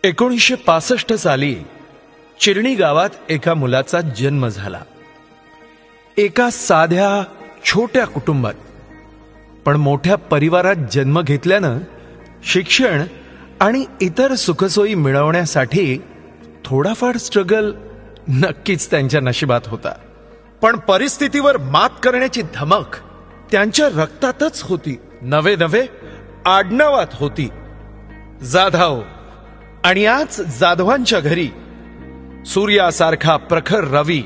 1965 साली चिरणी गावात एका मुलाचा जन्म झाला. एका साध्या छोट्या कुटुंबात पण मोठ्या परिवारात जन्म घेतल्यानं शिक्षण आणि इतर सुखसोयी मिळवण्यासाठी थोडाफार स्ट्रगल नक्कीच त्यांच्या नशिबात होता. पण परिस्थितीवर मात करण्याची धमक त्यांच्या रक्तातच होती. नवे नवे आडनावात होती, जाधव. आणि आज जाधवांच्या घरी सूर्यासारखा प्रखर रवी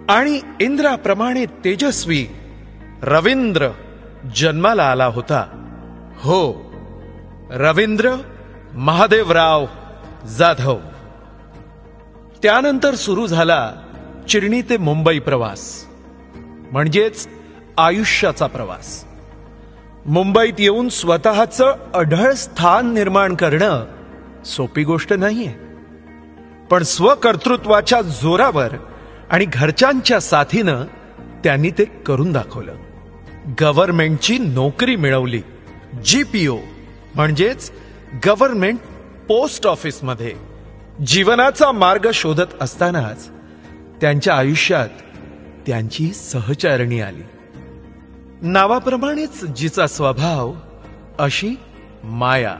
आणि इंद्राप्रमाणे तेजस्वी रवींद्र जन्माला आला होता. हो, रवींद्र महादेवराव जाधव. त्यानंतर सुरू झाला चिरणी ते मुंबई प्रवास, म्हणजेच आयुष्याचा प्रवास. मुंबईत येऊन स्वतःचं अढळ स्थान निर्माण करणं सोपी गोष्ट नाहीये, पण स्वकर्तृत्वाच्या जोरावर आणि घरच्यांच्या साथीनं त्यांनी ते करून दाखवलं. गव्हर्नमेंटची नोकरी मिळवली, GPO म्हणजेच गव्हर्नमेंट पोस्ट ऑफिसमध्ये. जीवनाचा मार्ग शोधत असतानाच त्यांच्या आयुष्यात त्यांची सहचारिणी आली. नावाप्रमाणेच जिचा स्वभाव अशी माया.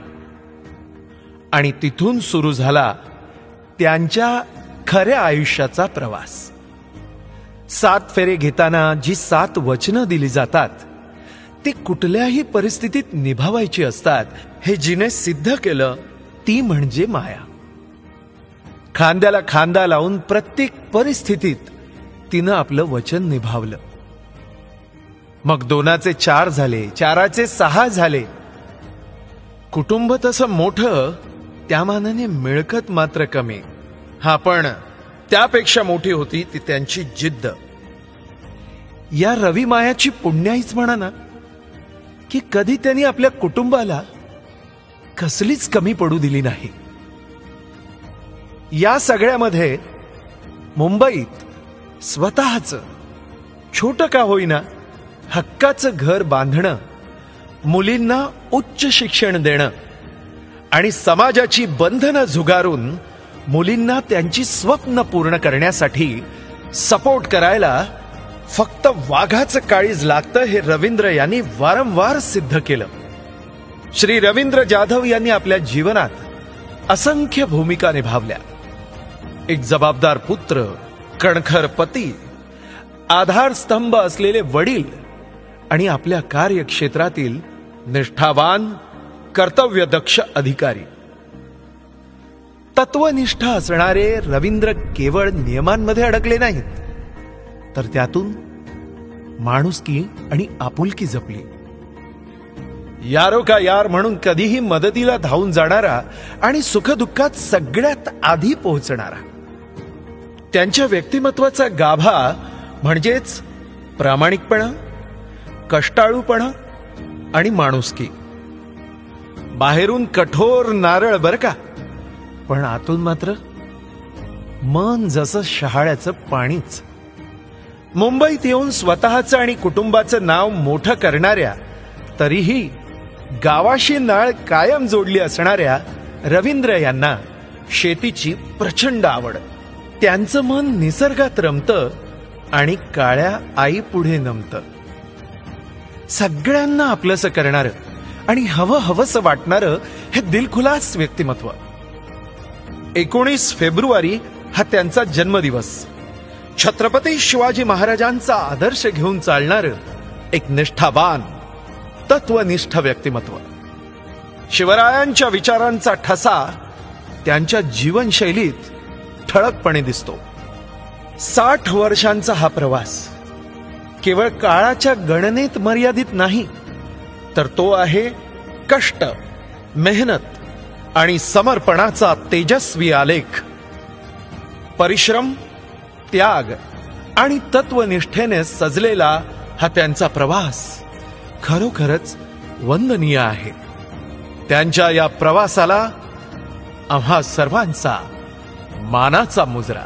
आणि तिथून सुरू झाला त्यांच्या खऱ्या आयुष्याचा प्रवास. 7 फेरे घेताना जी 7 वचनं दिली जातात ती कुठल्याही परिस्थितीत निभावायची असतात हे जिने सिद्ध केलं ती म्हणजे माया. खांद्याला खांदा लावून प्रत्येक परिस्थितीत तिनं आपलं वचन निभावलं. मग 2चे 4 झाले, 4चे 6 झाले. कुटुंब तसं मोठं, त्या मानाने मिळकत मात्र कमी. हा, पण त्यापेक्षा मोठी होती ती त्यांची जिद्द. या रवी मायाची पुण्याईच म्हणा ना, की कधी त्यांनी आपल्या कुटुंबाला कसलीच कमी पडू दिली नाही. या सगळ्यामध्ये मुंबईत स्वतःचं छोटं का होईना हक्काचं घर बांधणं, मुलींना उच्च शिक्षण देणं आणि समाजाची बंधनं झुगारून मुलींना त्यांची स्वप्न पूर्ण करण्यासाठी सपोर्ट करायला फक्त वाघाचं काळीज लागतं हे रवींद्र यांनी वारंवार सिद्ध केलं. श्री रवींद्र जाधव यांनी आपल्या जीवनात असंख्य भूमिका निभावल्या. एक जबाबदार पुत्र, कणखर पती, आधारस्तंभ असलेले वडील आणि आपल्या कार्यक्षेत्रातील निष्ठावान कर्तव्यदक्ष अधिकारी. तत्वनिष्ठ असणारे रवींद्र केवळ नियमांमध्ये अडकले नाहीत, तर त्यातून माणुसकी आणि आपुलकी जपली. यारो का यार म्हणून कधीही मदतीला धावून जाणारा आणि सुखदुःखात सगळ्यात आधी पोहोचणारा. त्यांच्या व्यक्तिमत्वाचा गाभा म्हणजेच प्रामाणिकपणा, कष्टाळूपणा आणि माणुसकी. बाहेरून कठोर नारळ बर का, पण आतून मात्र मन जसं शहाळ्याचं पाणीच. मुंबईत येऊन स्वतःचं आणि कुटुंबाचं नाव मोठं करणाऱ्या, तरीही गावाशी नाळ कायम जोडली असणाऱ्या रवींद्र यांना शेतीची प्रचंड आवड. त्यांचं मन निसर्गात रमतं आणि काळ्या आई पुढे नमतं. सगळ्यांना आपलंसं करणारं आणि हवंसं वाटणारं हे दिलखुलास व्यक्तिमत्व. 19 फेब्रुवारी हा त्यांचा जन्मदिवस. छत्रपती शिवाजी महाराजांचा आदर्श घेऊन चालणारं एक निष्ठावान, तत्वनिष्ठ व्यक्तिमत्व. शिवरायांच्या विचारांचा ठसा त्यांच्या जीवनशैलीत ठळकपणे दिसतो. 60 वर्षांचा हा प्रवास केवळ काळाच्या गणनेत मर्यादित नाही, तर तो आहे कष्ट, मेहनत आणि समर्पणाचा तेजस्वी आलेख. परिश्रम, त्याग आणि तत्वनिष्ठेने सजलेला हा त्यांचा प्रवास खरोखरच वंदनीय आहे. त्यांच्या या प्रवासाला आम्हा सर्वांचा मानाचा मुजरा.